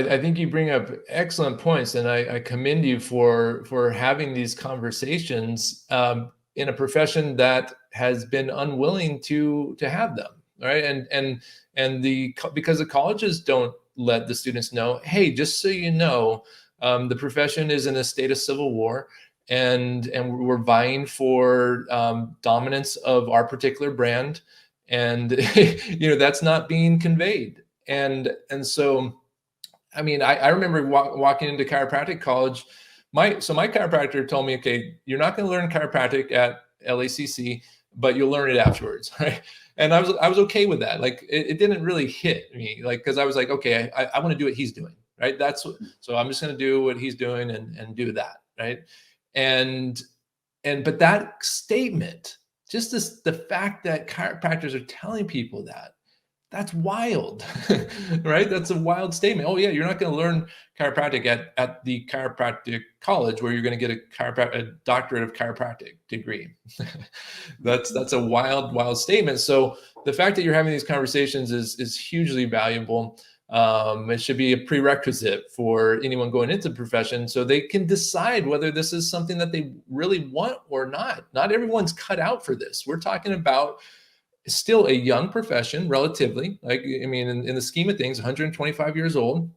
I think you bring up excellent points, and I commend you for having these conversations in a profession that has been unwilling to have them, right? Because the colleges don't let the students know, hey, just so you know, the profession is in a state of civil war, and we're vying for dominance of our particular brand, and that's not being conveyed, and so. I mean, I remember walking into chiropractic college. My chiropractor told me, okay, you're not going to learn chiropractic at LACC, but you'll learn it afterwards, right? And I was okay with that. Like it didn't really hit me, like, because I was like, okay, I want to do what he's doing, right? So I'm just going to do what he's doing and do that, right? And but that statement, just the fact that chiropractors are telling people that's wild, right? That's a wild statement. Oh yeah, you're not going to learn chiropractic at the chiropractic college where you're going to get a doctorate of chiropractic degree. That's a wild statement. So the fact that you're having these conversations is hugely valuable. It should be a prerequisite for anyone going into the profession so they can decide whether this is something that they really want or not. Not everyone's cut out for this. We're talking about still a young profession, relatively. Like, I mean, in the scheme of things, 125 years old.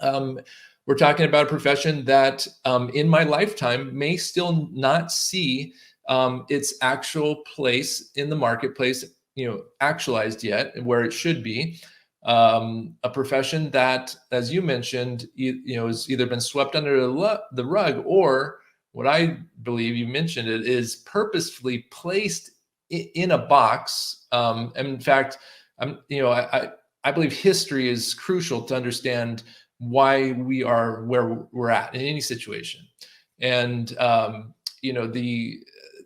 We're talking about a profession that in my lifetime may still not see its actual place in the marketplace, actualized yet, where it should be. A profession that, as you mentioned, has either been swept under the rug, or what I believe you mentioned it is purposefully placed in a box. And in fact, I believe history is crucial to understand why we are where we're at in any situation. And I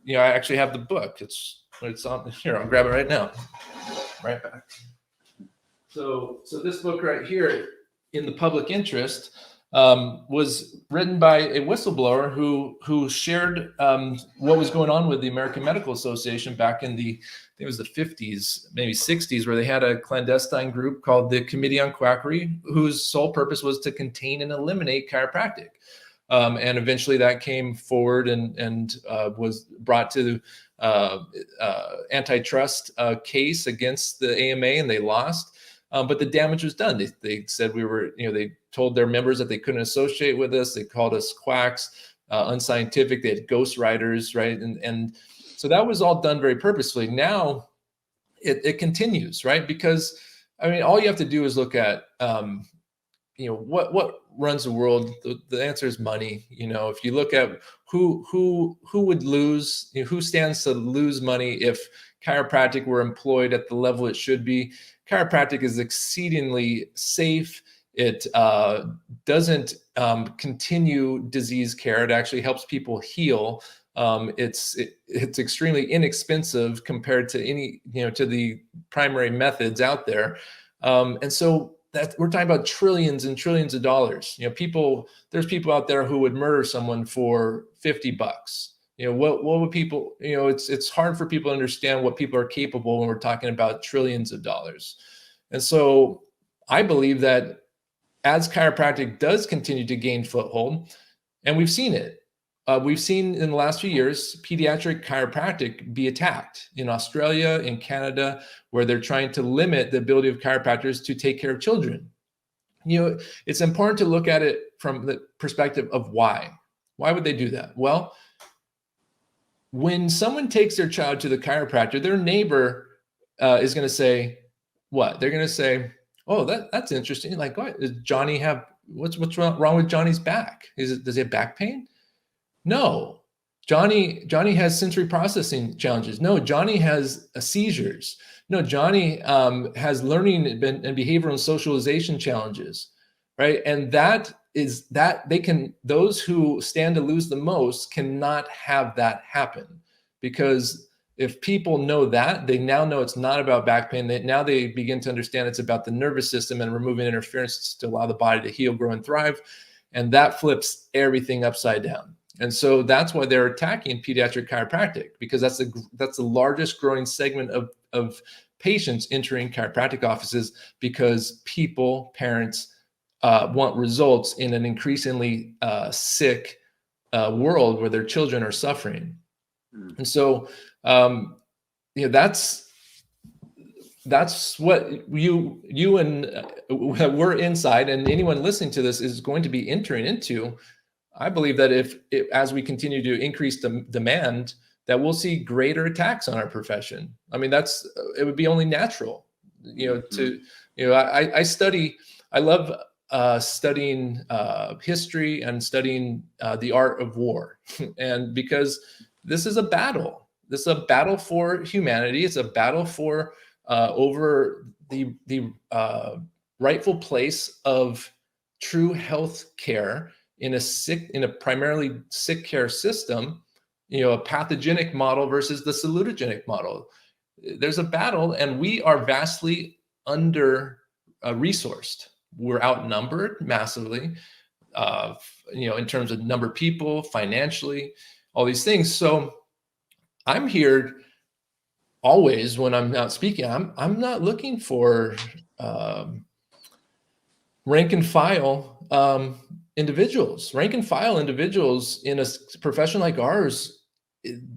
actually have the book. It's on here. I'll grab it right now. Right back. So this book right here, In the Public Interest, was written by a whistleblower who shared what was going on with the American Medical Association back in I think it was the 50s, maybe 60s, where they had a clandestine group called the Committee on Quackery, whose sole purpose was to contain and eliminate chiropractic. And eventually that came forward and was brought to antitrust case against the AMA, and they lost. But the damage was done. They said they told their members that they couldn't associate with us. They called us quacks, unscientific. They had ghostwriters, right? And so that was all done very purposefully. Now it continues, right? Because I mean, all you have to do is look at, what runs the world. The answer is money. If you look at who would lose, who stands to lose money if chiropractic were employed at the level it should be. Chiropractic is exceedingly safe. It doesn't continue disease care. It actually helps people heal. It's extremely inexpensive compared to to the primary methods out there. And so that we're talking about trillions and trillions of dollars. There's people out there who would murder someone for $50. What would people, it's hard for people to understand what people are capable when we're talking about trillions of dollars. And so I believe that as chiropractic does continue to gain foothold, and we've seen it, we've seen in the last few years, pediatric chiropractic be attacked in Australia, in Canada, where they're trying to limit the ability of chiropractors to take care of children. It's important to look at it from the perspective of why. Why would they do that? Well, when someone takes their child to the chiropractor, their neighbor is going to say, what? They're going to say, oh, that's interesting. Like, what does Johnny have? What's wrong with Johnny's back? Does he have back pain? No. Johnny has sensory processing challenges. No. Johnny has seizures. No. Johnny has learning and behavioral and socialization challenges, right? And those who stand to lose the most cannot have that happen, because if people know that, they now know it's not about back pain. Now they begin to understand it's about the nervous system and removing interference to allow the body to heal, grow, and thrive. And that flips everything upside down. And so that's why they're attacking pediatric chiropractic, because that's the largest growing segment of patients entering chiropractic offices, because parents want results in an increasingly sick world where their children are suffering. And so, that's what you and we're inside, and anyone listening to this is going to be entering into. I believe that as we continue to increase the demand, that we'll see greater attacks on our profession. I mean, it would be only natural, I love studying history and studying the art of war. And because this is a battle for humanity. It's a battle for over the rightful place of true health care in a primarily sick care system, a pathogenic model versus the salutogenic model. There's a battle, and we are vastly under resourced. We're outnumbered massively, in terms of number of people, financially, all these things. So I'm here always when I'm out speaking. I'm not looking for rank and file individuals. Rank and file individuals in a profession like ours,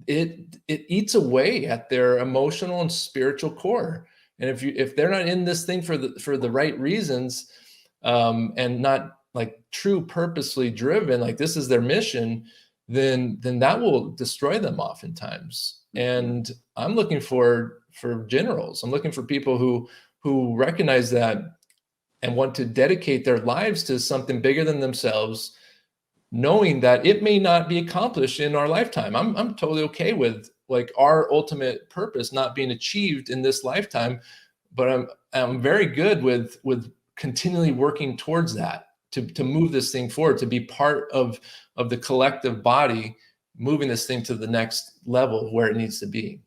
it eats away at their emotional and spiritual core. And if they're not in this thing for the right reasons, and not like true purposely driven, like this is their mission, then that will destroy them oftentimes. And I'm looking for generals. I'm looking for people who recognize that and want to dedicate their lives to something bigger than themselves, knowing that it may not be accomplished in our lifetime. I'm totally okay with like our ultimate purpose not being achieved in this lifetime, but I'm very good with continually working towards that, to move this thing forward, to be part of the collective body, moving this thing to the next level where it needs to be.